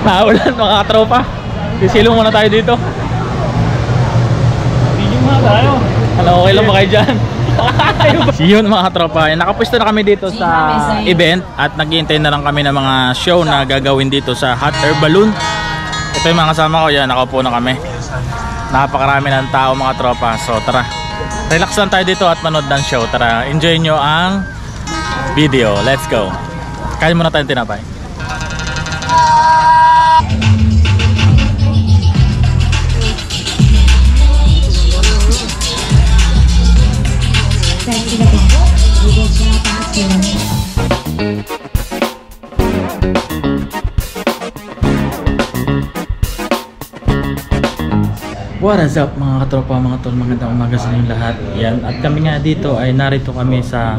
Naulan mga tropa. Sisilong muna tayo dito. Video muna tayo. Ano, okay lang ba kayo dyan? Yun mga tropa, nakapwesto na kami dito sa event at naghihintay na lang kami ng mga show na gagawin dito sa hot air balloon. Ito yung mga kasama ko, yan, nakaupo na kami. Napakarami ng tao mga tropa. So tara, relax lang tayo dito at manood ng show. Tara, enjoy nyo ang video. Let's go. Kain muna tayong tinapay. What is up mga katropa, mga tol, magandang umaga sa inyong lahat. Yan, at kami nga dito ay narito kami sa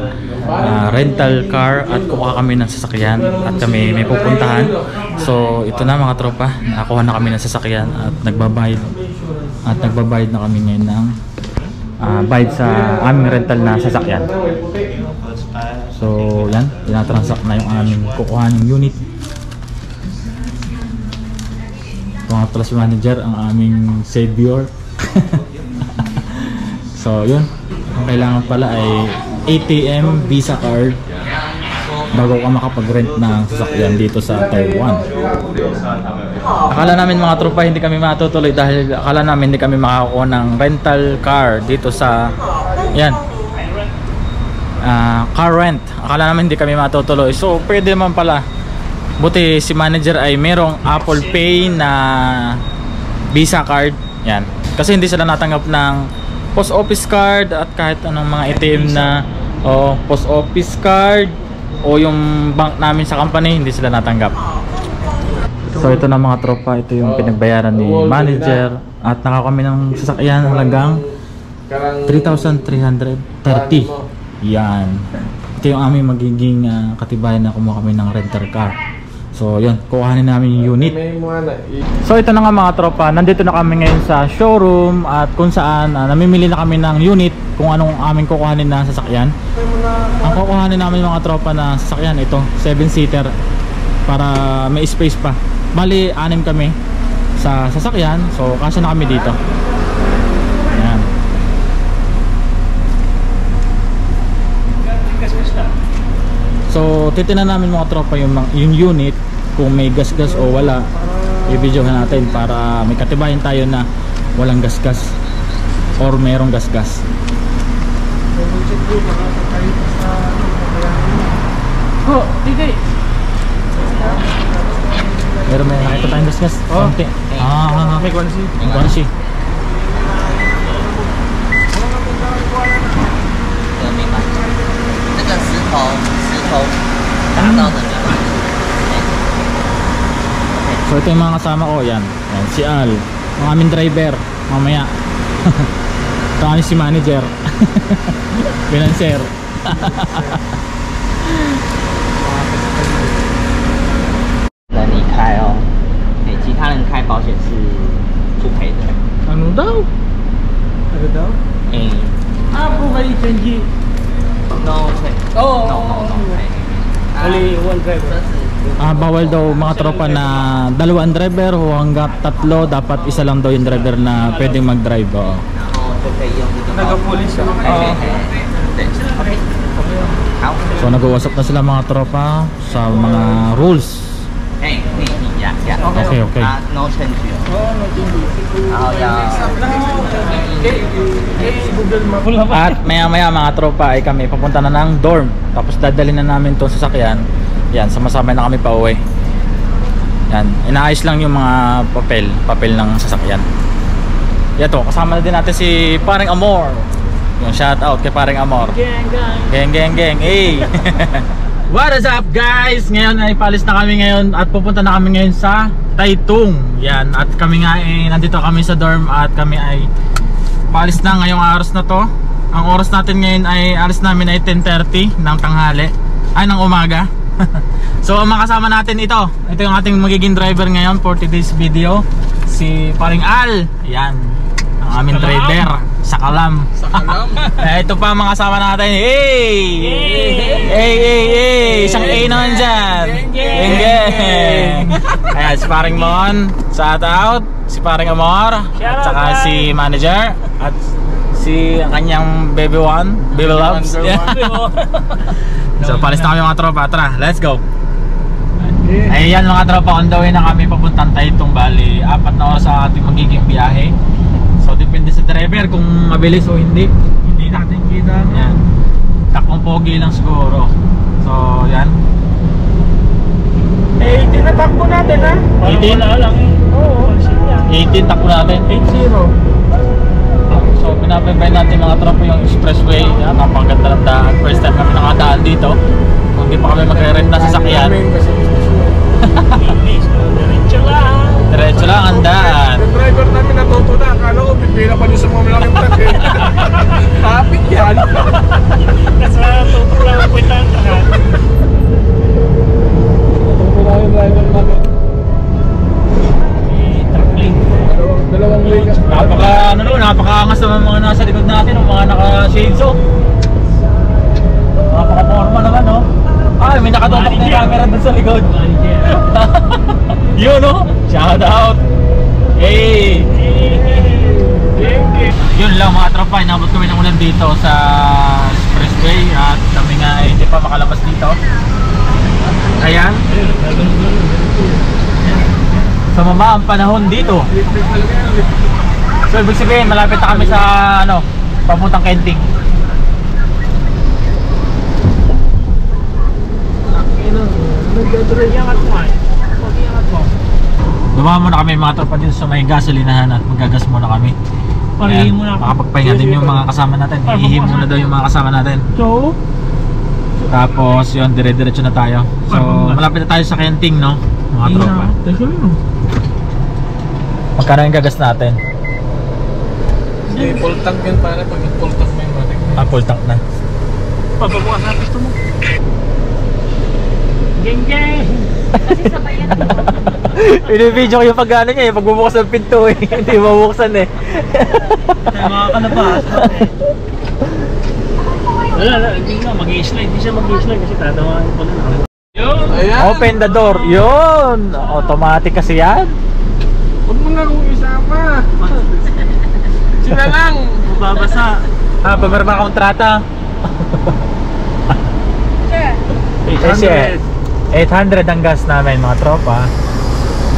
rental car at kukuha kami ng sasakyan at kami may pupuntahan. So ito na mga tropa, nakakuha na kami ng sasakyan at nagbabayad na kami ngayon ng bayad sa aming rental na sasakyan. So yan, tinatransact na yung aming kukuha ng unit. Mga plus manager, ang aming savior. So yun, ang kailangan pala ay ATM Visa card bago ka makapag-rent ng sasakyan dito sa Taiwan. Akala namin mga tropa hindi kami matutuloy dahil akala namin hindi kami makakuha ng rental car dito sa yan, car rent. Akala namin hindi kami matutuloy. So pwede naman pala. Buti si manager ay merong Apple Pay na Visa card. Yan. Kasi hindi sila natanggap ng post office card at kahit anong mga ATM na post office card o yung bank namin sa company, hindi sila natanggap. So ito na mga tropa, ito yung pinagbayaran ni manager at nakakuha kami ng sasakyan halagang 3,330. Yan. Ito yung aming magiging katibayan na kumuha kami ng rental car. So yun, kukuhanin namin yung unit. So ito na nga mga tropa, nandito na kami ngayon sa showroom at kung saan namimili na kami ng unit kung anong aming kukuhanin na sasakyan. Ang kukuhanin namin mga tropa na sasakyan, ito 7-seater para may space pa. Bali 6 kami sa sasakyan, so kasya na kami dito. Ayan. So titinan namin mga tropa yung unit kung may gas-gas o wala. I-videohan natin para may katibayan tayo na walang gas-gas or mayroong gas-gas. Oh, DJ. Meron may nakita tayong gas-gas. Konti. May kwansi. Kwansi. So ito yung mga kasama ko, yan si Al, ang aming driver mamaya. Ito kami si manager. Financer. 人你开哦，其他人开保险是不赔的。 Ano daw? Ano daw? Po kayo change. No pay. Oh, no pay. only one driver. Bawal daw mga tropa na 2 ang driver o hanggang 3 dapat isa lang daw yung driver na pwedeng mag-drive. Taga-police siya. So nag-uusap na sila mga tropa sa mga rules. Okay. No change. At maya-maya mga tropa ay kami papunta na ng dorm. Tapos dadalhin na namin itong sasakyan. Yan, sama-sama na kami pa uwi. Yan, inaayos lang yung mga papel ng sasakyan. Yato, kasama na din natin si Paring Amor. Yung shout out kay Paring Amor. Gang. Hey. What is up guys? Ngayon ay palis na kami ngayon at pupunta na kami ngayon sa Taitung. Yan, at kami nga nandito kami sa dorm at kami ay palis na ngayong oras na to. Ang oras natin ngayon ay alis namin ay 10:30 ng tanghali. Ay, ng umaga. So ang makasama natin ito yung ating magiging driver ngayon for today's video, si Paring Al. Yan, ang aming driver. Sakalam. Ito pa mga kasama natin. Hey! Hey! Isang A naman dyan. Geng! Ayan, si paring Mon. Shout out. Si paring Amor. At saka si manager. At si kanyang baby one. Baby loves. So palis na kami mga tropa. Tara, let's go. Ayan mga tropa, on the way na kami papuntang Taytong. Bali 4 na oras sa ating magiging biyahe. So depende sa driver kung mabilis o hindi. Hindi natin kita. Yan. Takong pogi lang siguro. So yan. 18 na takbo natin ha? 18 na lang. Oo. 18 takbo natin. 8-0. So pinapabay natin mga tropa yung expressway. Yan, napakaganda ng daan. First time kami nakadaan dito. Kung hindi pa kami magre-rent na sasakyan. Diretso lang ang daan. Yung driver namin natuto na. Akala ko pipila pa niyo sa mga malaking truck eh. Topic yan. Nasa tuto lang ang kwentang lahat. Natuto na yung driver namin. Truckling. Dalawang way ka. Napaka-angas naman mga nasa likod natin, ng mga naka-shades oh. Napaka-forma naman oh. Ay, may nakatutok na yung camera dun sa likod. Yun oh. Shout out. Hey. Yun lang mga tropa, inabot kami ng ulan dito sa expressway at kami nga hindi pa makalabas dito. Ayan. Sa mama ang panahon dito. So ibig sabihin malapit na kami sa ano, papuntang Kenting. Dumaan muna kami mga tropa dito sa may gasolinahan at magagas muna kami. Pangihim muna ako. Makapagpahinga din yung mga kasama natin. Ihihim muna daw yung mga kasama natin. So? Tapos yun, dire-diretso na tayo. So malapit na tayo sa Kenting no, mga tropa. Magkano yung gagas natin? Full tank yan para pag full tank mo yung matik. Full tank na. Papabukas na pisto mo. Geng! Kasi sabayan mo. Ini-video ko yung pag-ano niya, yung pagbubukas ng pinto eh. Hindi mabuksan eh. Mga kalabas. Wala, hindi nga mag-i-slide. Hindi siya mag-i-slide kasi tatawain ko na. Yun! Ayan. Open the door. Yun! Automatic kasi yan. Huwag mo na kung isama. Sila lang. Babasa. Pamirma kontrata. Sure. 800 ang gas namin mga tropa.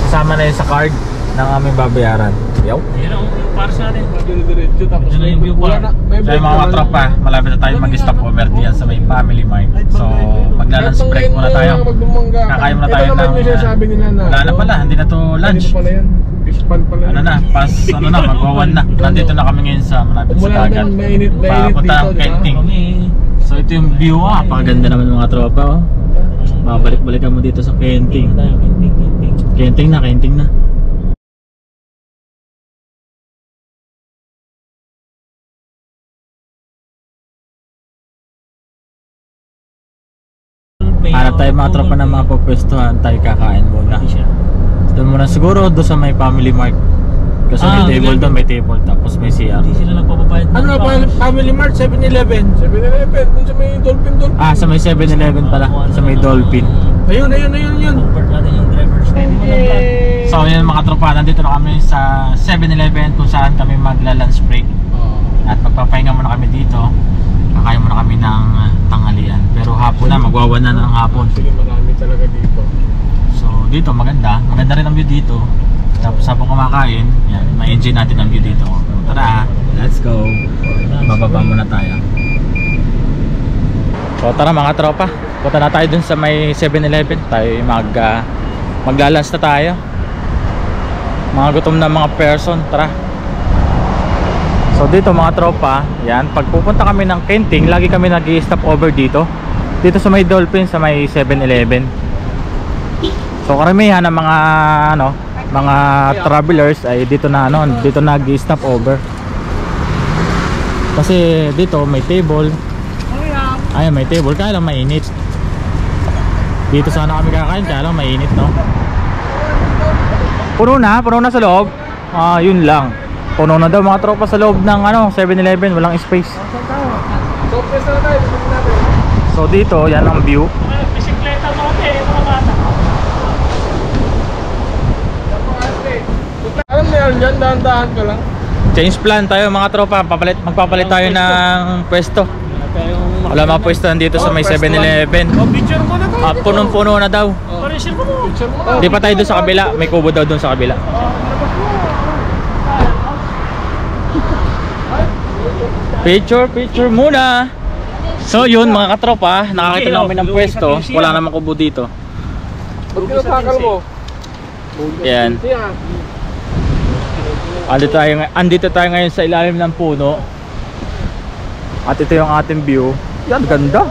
Kasama na yun sa card ng aming babayaran. Yaw. Yan ang para sa atin. Diretso tapos Yan na yung view wala na. May So yung mga tropa, malapit na tayo mag-stop over diyan sa may Family Mart. So magla-lunch break muna tayo. Kakain muna tayo ng sinasabi nila na wala na pala, hindi na to lunch. Ano pala yan? Pispan pala. Ano na, ano na, magwawan na. Nandito na kami ngayon sa malapit sa Wala dagat. naman, mainit Papunta ng dito, di ba? Kenting. So ito yung view ah, napakaganda naman mga tropa oh. Babalik-balikan mo dito sa Kenting. Kenting na. Hanap tayo mga tropa na mga pupwestuhan, tayo kakain muna. Doon muna siguro, doon sa may Family Mart. Kasi may table doon, may table, tapos may CR. Hindi sila nagpapabayad. Ano pa? Family Mart, 7-Eleven. 7-Eleven, dun sa may Dolphin. Ah, sa may 7-Eleven pala, sa may Dolphin. Ayun. Convert natin yung drivers. So yun mga tropa, nandito na kami sa 7-Eleven kung saan kami magla-lunch break. At magpapahinga muna kami dito. Kakain muna kami ng tanghalian. Pero hapon na, magwawan na ng hapon. Sige, marami talaga dito. So dito maganda rin ang view dito. Tapos habang kumakain, yan, ma-enjoy natin ang view dito. Tara, let's go. Bababa muna tayo. So tara mga tropa, punta na tayo dun sa may 7-Eleven. Tayo maglalunch na tayo. Mga gutom na mga person, tara. So dito mga tropa, yan, pag pupunta kami ng Kenting, lagi kami nag-i-stop over dito. Dito sa may Dolphin, sa may 7-Eleven. So karamihan ng mga travelers ay dito nag-i-stop over. Kasi dito may table. Ay, may table, kaya lang mainit. Dito sana kami kakain, kaya lang mainit, no? Puno na sa loob. Yun lang. Puno na daw mga tropa sa loob ng 7-Eleven, walang space. Surprise na tayo, sabihin natin. So dito, yan ang view. Bisikleta mo kasi, mga bata. Alam mo yan, dahan-dahan ka lang. Change plan tayo mga tropa, magpapalit tayo ng pwesto. Wala mga pwesto dito sa may 7-Eleven. Oh, picture mo na tayo. Punong-puno na daw. Paresin mo mo. Picture mo na. Di pa tayo doon sa kabila, may kubo daw doon sa kabila. Picture muna. So yun mga katropa, nakakita lang kami ng pwesto. Wala namang kubo dito. Ba't kinasakal mo? Yan. Yan. Andito tayo ngayon sa ilalim ng puno. At ito yung ating view. Yan, ganda.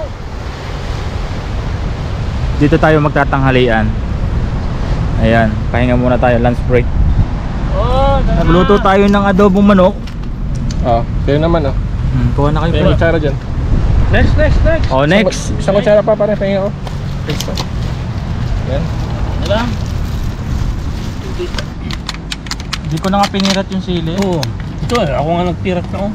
Dito tayo magtatanghalian. Ayan, pahinga muna tayo, lunch break. Nagluto tayo ng adobong manok. Oh, kayo naman oh. Kuha na kayo. May kutsara dyan. Next. Oh, next. Isang kutsara pa pare, pahinga ko. Yan. Diba? Hindi ko na nga pinirat yung sili. Oo. Ito ako nga nagtirat na oh.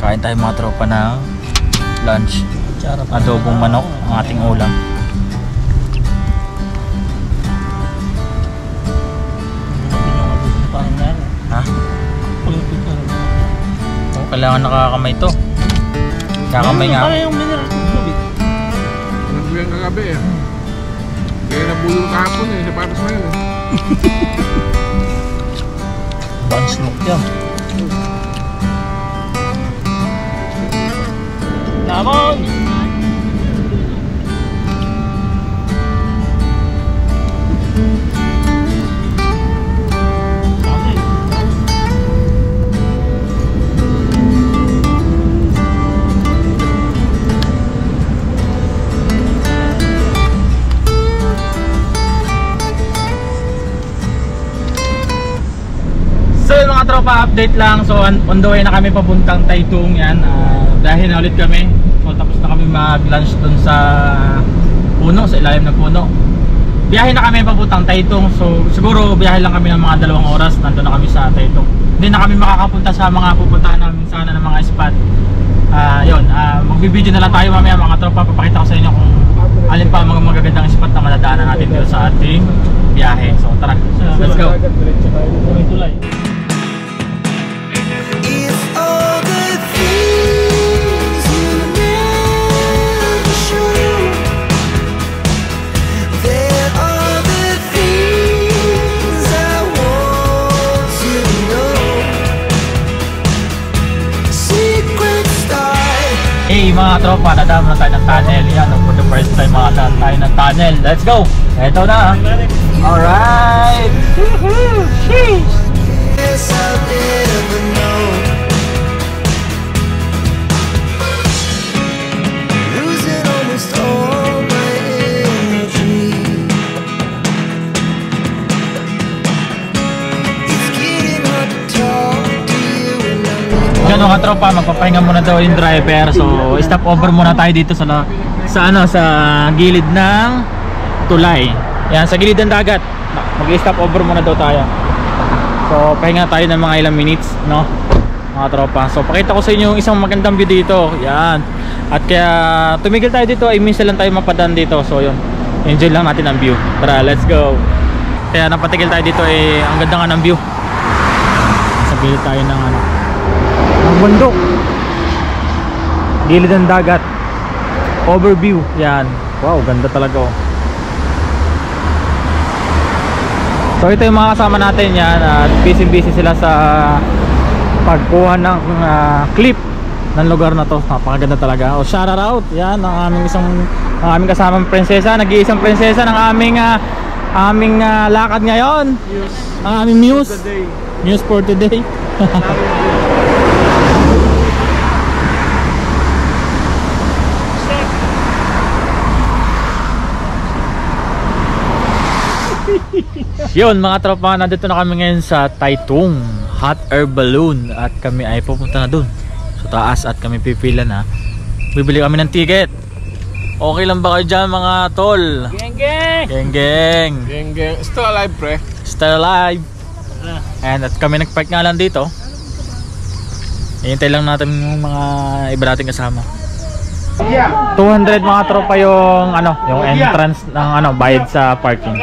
Kain tayo mga tropa ng lunch. Adobong manok, ang ating ulam. Ha? Oh, kailangan nakakamay to. Nakakamay nga. Ano yung mineral tubig? Nagbilang kagabi eh. Kaya nabulol kahapon eh, sa patas na yun eh. Banslok yan. Lamon! So yun mga tropa, update lang. So on the way na kami papuntang Taitung yan. Dahil na ulit kami. So tapos na kami mag-lunch dun sa puno, sa ilalim ng puno. Biyahe na kami papuntang Taitung. So siguro biyahe lang kami ng mga 2 oras. Nandun na kami sa Taitung. Hindi na kami makakapunta sa mga pupuntahan namin sana ng mga spot. Yun, magbibideo na lang tayo mamaya mga tropa. Papakita ko sa inyo kung alin pa ang mga magagandang spot na madadaanan natin dito sa ating biyahe. So tara, let's go. May tulay. If all the things you never show, there are the things I want to know. Secret style. Hey mga tropa, nadama na tayo ng tunnel. Yan, for the first time makadaan tayo ng tunnel. Let's go! Eto na! Alright! Woohoo! Sheesh! Yes, I'll never know. Losing almost all my energy. It's getting hard to talk to you and I'm Yan mga tropa, magpapahinga muna daw yung driver. So, stop over muna tayo dito sa gilid ng tulay. Yan, sa gilid ng dagat. Mag-stop over muna daw tayo. So, pahinga tayo ng mga ilang minutes, no? Mga tropa. So, pakita ko sa inyo yung isang magandang view dito. Yan. At kaya tumigil tayo dito, ay minsan lang tayo mapadaan dito. So, yun. Enjoy lang natin ang view. Tara, let's go. Kaya napatigil tayo dito, ang ganda nga ng view. Sa gilid tayo ng ng bundok. Gilid ng dagat. Overview. Yan. Wow, ganda talaga oh. So ito yung mga kasama natin yan at busy sila sa pagkuha ng clip ng lugar na to. Napakaganda talaga. O shout out. Yan ang aming kasamang prinsesa, nag-iisang prinsesa ng aming lakad ngayon. Ang aming muse. Muse for today. Yun mga tropa, nandito na kami ngayon sa Taitung Hot Air Balloon at kami ay pupunta na dun sa taas at kami pipila na. Bibili kami ng ticket. Okay lang ba kayo dyan mga tol? Geng geng! Geng geng. Geng geng. Still alive, pre. Still alive. And at kami nagpark nga lang dito. Hihintay lang natin yung mga iba nating kasama. 200 mga tropa yung ano, yung entrance ng ano, bayad sa parking.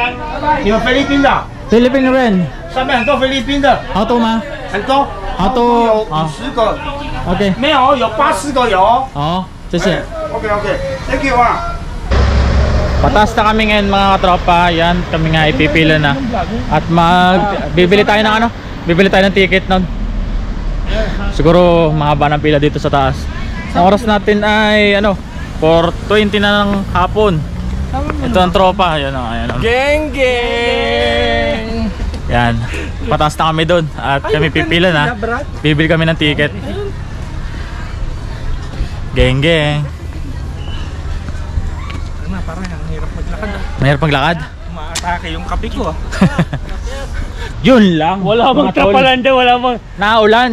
你们菲律宾的， Philippine rin. 上面很多菲律宾的， How to ma? 很多， How to? 有哦50个， Okay. 没有，有80个有。 Oo, sige. OK OK，Thank you 啊。 Pataas na kami ngayon mga katropa. Yan, kami nga ipipila na. At bibili tayo ng ano? Bibili tayo ng ticket nun. Siguro mahaba ng pila dito sa taas. Ang oras natin ay ano, 4:20 na ng hapon. Ito ang tropa. Ayan o, ayan o. Geng geng. Yan, pataas na kami doon. At kami pipila na. Bibili kami ng ticket. Geng geng. Parang ang hirap maglakad. Mahirap maglakad? Umaatake yung kape ko. Yun lang. Wala bang mga tol. trapalan dyan, wala bang... Naulan.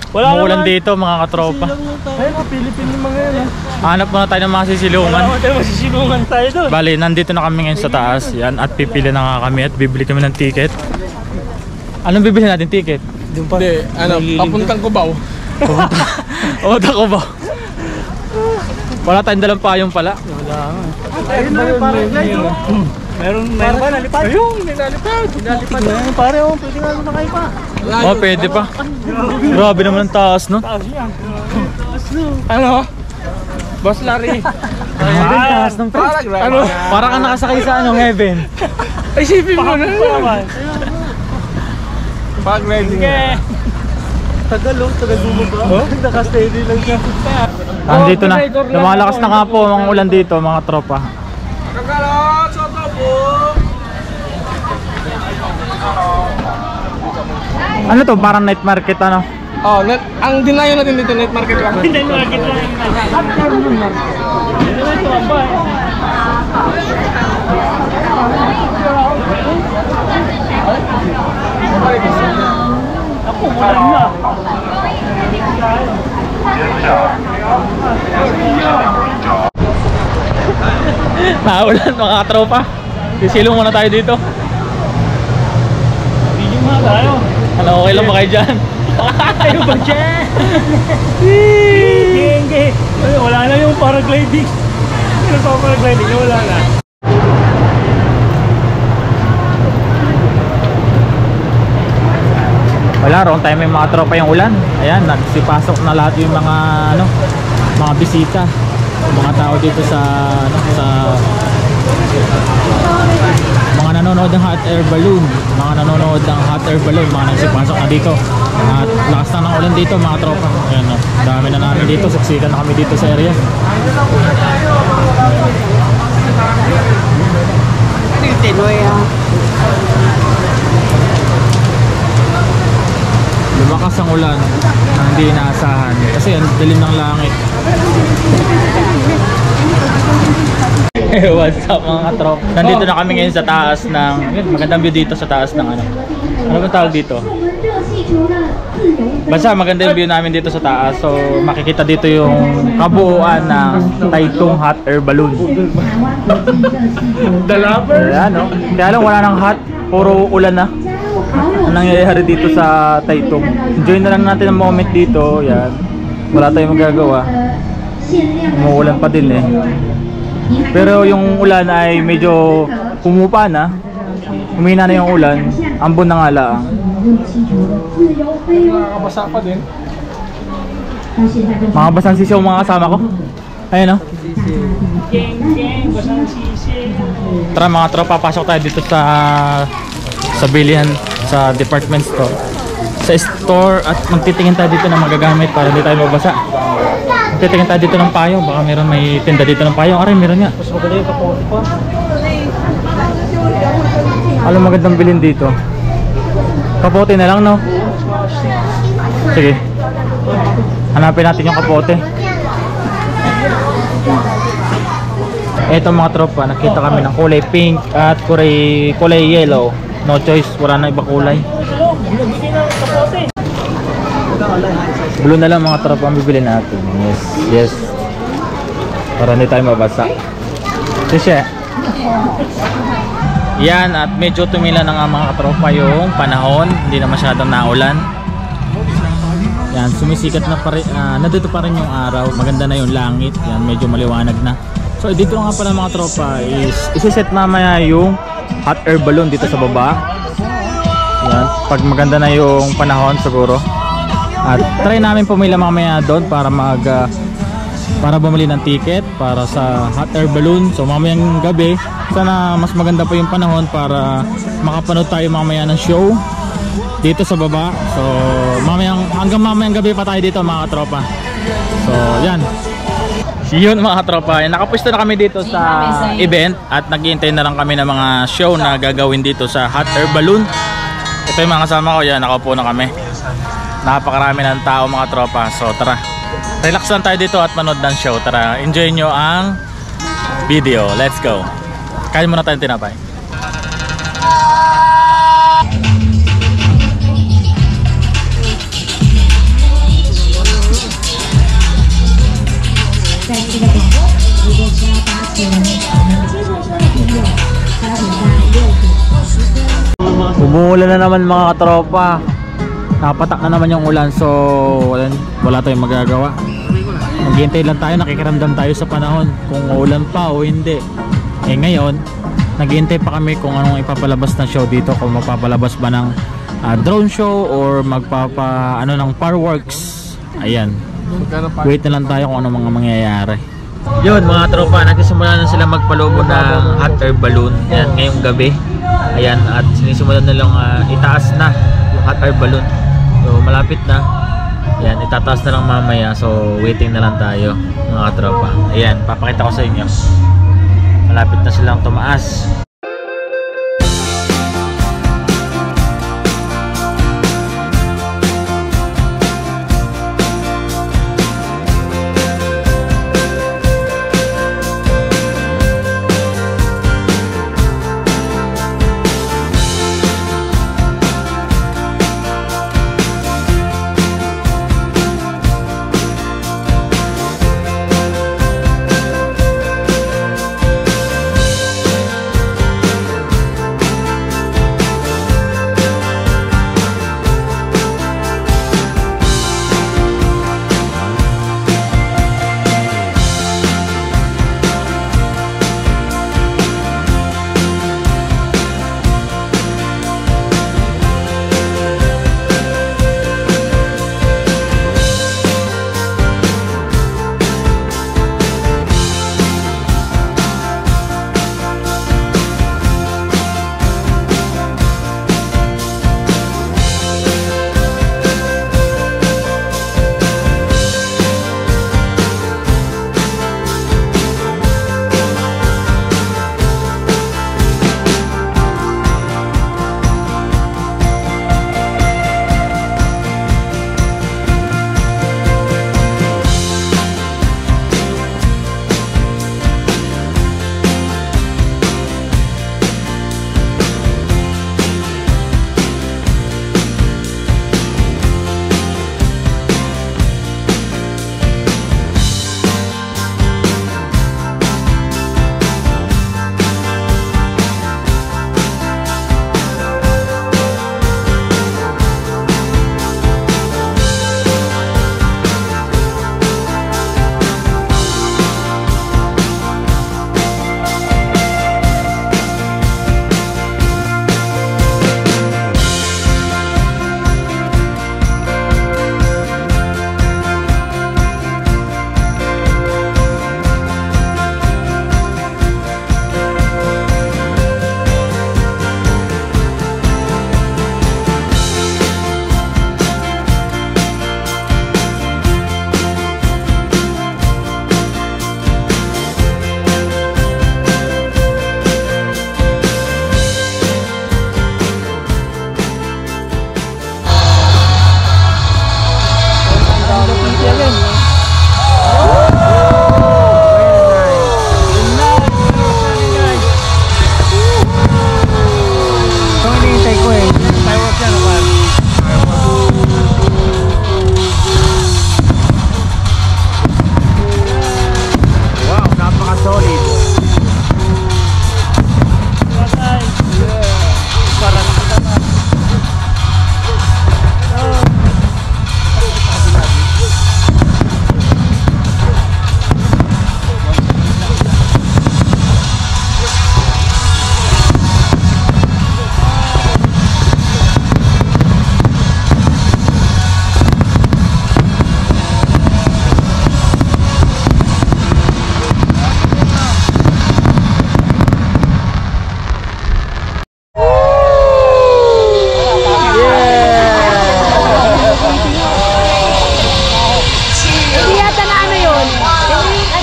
Wala Umuulan naman. dito mga katropa. Ayun, Pilipino yung mga yan. Hanap muna tayo ng mga Wala sisilungan. naman tayo, masisilungan tayo doon. Bali, nandito na kami ngayon sa taas. Yan, at pipili na nga kami at bibili kami ng ticket. Anong bibili natin ticket? Hindi, ano, papuntang Cubao. Pumunta ko ba? Wala tayong dalang payong pala. Ayun na, parang guys. Meron ba nalipad? Ayun, may nalipad. Nalipad na yun, pare, oh, pwede nga sumakay pa. Oh, pwede pa. Grabe naman ang taas, no? Taas yan. Ano? Boss Larry. Taas ng Ano? Parang kang nakasakay sa ano, heaven. Ay, sipin mo na. naman. Pag ready Okay. Tagal bumaba. Oh? Naka-steady lang siya. Nandito na. Lumalakas na nga po ang ulan dito, mga tropa. Kakalot, soto po. Ano to? Parang night market, ano? Oh, ang dinayo natin dito, night market lang. Hindi na nakita lang. Ito ang ba? Ako, wala na. Naulan mga tropa. Sisilong muna tayo dito. Video nga tayo. Ano, okay lang ba kayo dyan? Tayo ba dyan? Genge. Wala na yung paragliding. Yung paragliding, wala na. Wala, wrong time yung mga tropa yung ulan. Ayan, nagsipasok na lahat yung mga ano, mga bisita, yung mga tao dito sa ano, sa mga nanonood ng hot air balloon, mga nanonood ng hot air balloon, mga nagsipasok na dito. At lakas na ng ulan dito mga tropa. Ayan, no, dami na namin dito, saksikan na kami dito sa area. Lumakas ang ulan na hindi inaasahan kasi ang dilim ng langit. What's up mga katrop? Nandito na kami ngayon sa taas ng magandang view dito sa taas ng ano. Ano ba tawag dito? Basta maganda yung view namin dito sa taas. So makikita dito yung kabuuan ng Taitung Hot Air Balloon. The lover. Ayan, no? Kaya lang wala nang hot, puro ulan na. Ang nangyayari dito sa Taitung. Enjoy na lang natin ang moment dito. Yan. Wala tayong magagawa. Umuulan pa din eh. Pero yung ulan ay medyo pumupa na. Humina na yung ulan. Ambon na nga lang. Nakakabasa pa din. Mga basang sisiw mga kasama ko. Ayan, no? Geng, basang sisi. Tara mga tropa, pasok tayo dito sa bilihan, sa department store, sa store, at magtitingin tayo dito ng magagamit para hindi tayo mabasa. Magtitingin tayo dito ng payo, baka meron may tinda dito ng payo. Aray, meron nga. Mas maganda yung kapote pa. Alam, magandang bilhin dito. Kapote na lang, no? Sige, hanapin natin yung kapote. Eto mga tropa, nakita kami ng kulay pink at kulay yellow. No choice, wala na ibang kulay. Blue na lang mga tropa ang bibili natin. Yes, yes. Para hindi tayo mabasa. Sisya, Yan, at medyo tumila na nga mga katropa yung panahon, hindi na masyadong naulan. Yan, sumisikat na pa rin, nandito pa rin yung araw, maganda na yung langit, yan, medyo maliwanag na. So dito nga pala mga tropa is isi-set mamaya yung hot air balloon dito sa baba. Yan, pag maganda na yung panahon siguro. At try namin pumila mamaya doon para para bumili ng ticket para sa hot air balloon. So mamayang gabi, sana mas maganda pa yung panahon para makapanood tayo mamaya ng show dito sa baba. So hanggang mamayang gabi pa tayo dito mga katropa. So yan, yun mga katropa, nakapwesto na kami dito sa event at naghihintay na lang kami ng mga show na gagawin dito sa hot air balloon. Ito yung mga kasama ko, yan, nakaupo na kami. Napakarami ng tao mga tropa. So tara, relax lang tayo dito at manood ng show. Tara, enjoy nyo ang video. Let's go. Kain muna tayong tinapay. Umuulan na naman mga katropa. Napatak na naman yung ulan. So wala tayong magagawa. Maghihintay lang tayo, nakikiramdam tayo sa panahon kung uulan pa o hindi. Eh ngayon, naghihintay pa kami kung anong ipapalabas na show dito. Kung magpapalabas ba ng drone show or ng fireworks. Ayan, wait na lang tayo kung ano mga mangyayari. Yun mga tropa, nagsisimula na sila magpalubo ng hot air balloon. Yan, ngayong gabi. Ayan, at sinisimulan na lang itaas na yung hot air balloon. So malapit na. Ayan, itataas na lang mamaya. So waiting na lang tayo mga tropa. Ayan, papakita ko sa inyo. Malapit na silang tumaas.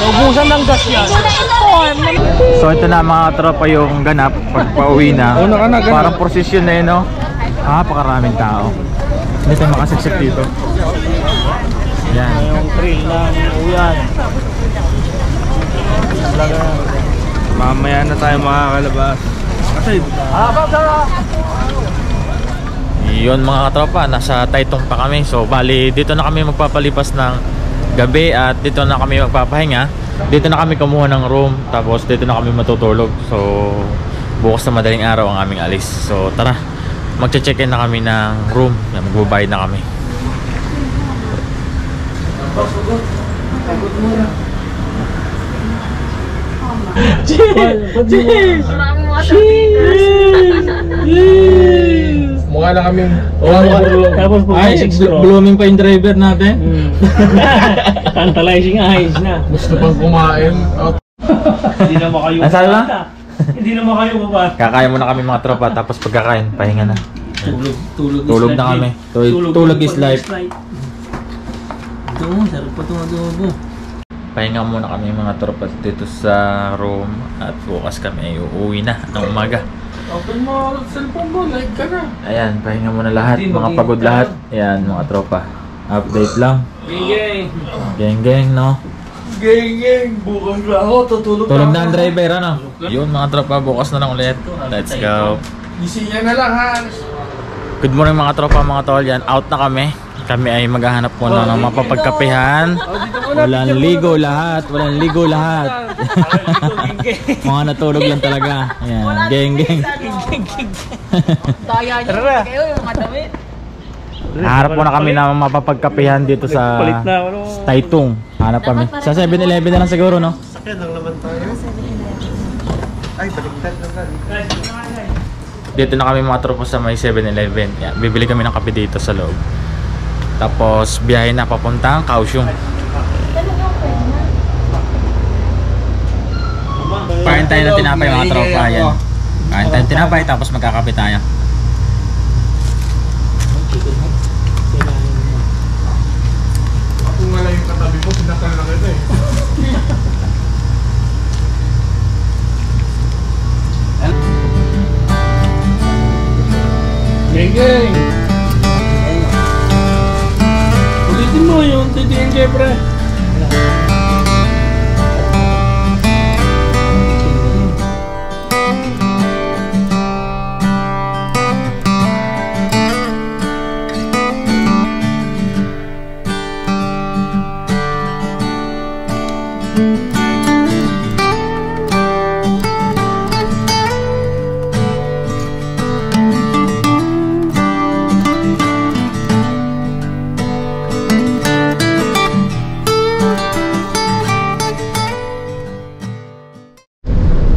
Naubusan ng gas yan. So ito na mga tropa yung ganap pag pauwi na. Parang prosesyon na yun, no? Napakaraming tao. Hindi tayo makasiksik dito. Yan. Yung trail ng uyan. Mamaya na tayo makakalabas. Kasi Yun mga katropa, nasa Taytong pa kami. So bali dito na kami magpapalipas ng gabi at dito na kami magpapahinga. Dito na kami kumuha ng room, tapos dito na kami matutulog. So bukas na madaling araw ang aming alis. So tara, magche-check-in na kami ng room. Magbabayad na kami. Cheers! Maraming mga tapos. mukha na kaming Tapos blooming pa yung driver natin. Tantalizing eyes na. gusto pang kumain. Hindi na makayo. Nasaan na? Hindi na makayo pa. Kakain muna kami mga tropa, tapos pagkakain, pahinga na. Tulog na kami. Tulog is life. Ito, sarap pa itong adobo. Pahinga muna kami mga tropa dito sa room at bukas kami ay uuwi na ng umaga. Open mo cellphone mo, like ka na. Ayan, pahinga muna lahat, mga pagod lahat. Ayan mga tropa, update lang. Geng, Geng no? geng, bukas na ako, tutulog Tulog na ang driver ano? Yun mga tropa, bukas na lang ulit. Let's go. Gising na lang ha. Good morning mga tropa, mga tol. Yan, out na kami. Kami ay maghahanap po ng mapapagkapihan. Walang ligo lahat. Mga natulog lang talaga. Ayan, geng. Daya niyo kayo yung mga damit. Harap po na kami na mapapagkapihan dito sa Palit na ano. Taytong. Hanap kami. Sa 7-Eleven na lang siguro, no? Dito na kami mga tropa sa may 7-Eleven. Yan, bibili kami ng kape dito sa loob. Tapos biyahe na papuntang Kaohsiung. Kain tayo ng tinapay mga tropa. Yan. Kain tayo ng tinapay tapos magkakape tayo. Ako nga lang yung katabi mo, sinakal na kita eh. Geng! Ulitin mo yung titiin kay pre.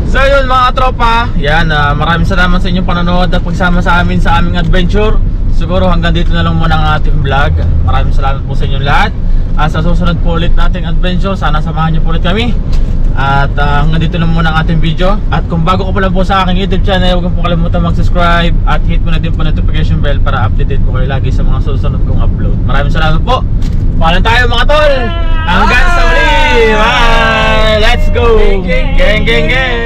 So yun mga tropa, yan, maraming salamat sa inyong panonood at pagsama sa amin sa aming adventure. Siguro hanggang dito na lang muna ang ating vlog. Maraming salamat po sa inyong lahat. Sa susunod po ulit nating adventure, sana samahan niyo po ulit kami. At hanggang dito lang muna ang ating video. At kung bago ko pa lang po sa aking YouTube channel, huwag po kalimutan mag-subscribe at hit mo na din po notification bell para updated po kayo lagi sa mga susunod kong upload. Maraming salamat po. Paalam tayo mga tol. Hanggang sa uli. Bye. Let's go. Geng.